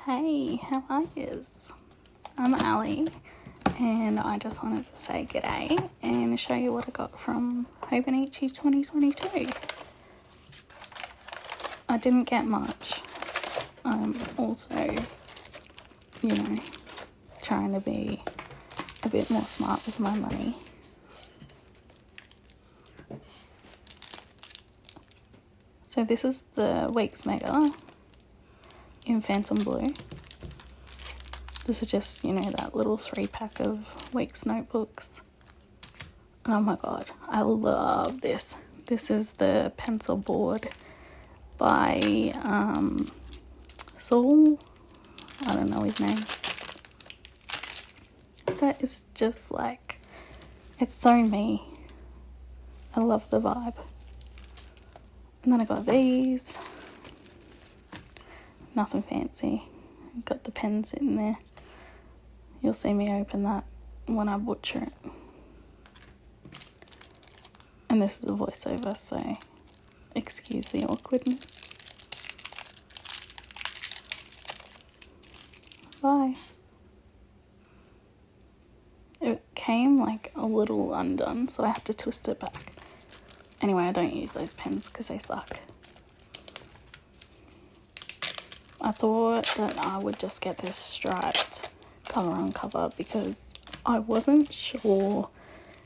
Hey, how are yous? I'm Ali, and I just wanted to say g'day and show you what I got from Hobonichi 2022. I didn't get much. I'm also, trying to be a bit more smart with my money. So this is the Weeks Mega in Phantom Blue. This is just, that little 3-pack of Weeks notebooks. Oh my god, I love this. This is the pencil board by Saul. I don't know his name. That is just like, it's so me. I love the vibe. And then I got these. Nothing fancy. Got the pens in there. You'll see me open that when I butcher it. And this is a voiceover, so excuse the awkwardness. Bye. It came like a little undone, so I had to twist it back. Anyway, I don't use those pens because they suck. I thought that I would just get this striped cover on cover because I wasn't sure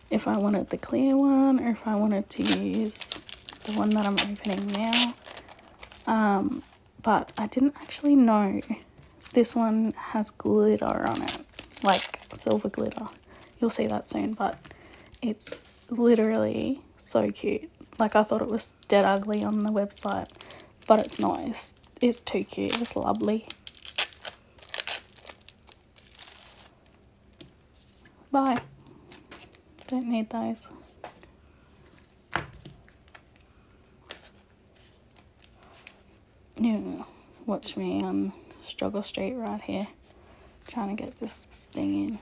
if I wanted the clear one or if I wanted to use the one that I'm opening now. But I didn't actually know this one has glitter on it, like silver glitter. You'll see that soon, but it's literally so cute. Like, I thought it was dead ugly on the website, but it's not. It's too cute. It's lovely. Bye. Don't need those. Yeah, watch me on Struggle Street right here, trying to get this thing in.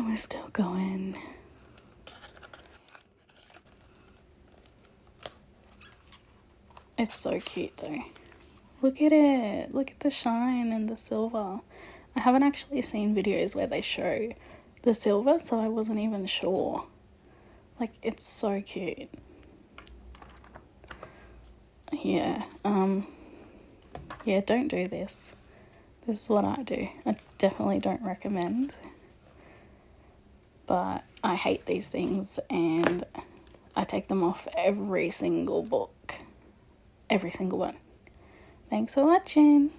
We're still going. It's so cute though. Look at it. Look at the shine and the silver. I haven't actually seen videos where they show the silver, so I wasn't even sure. Like, it's so cute. Yeah, don't do this. This is what I do. I definitely don't recommend. But I hate these things and I take them off every single book. Every single one. Thanks for watching.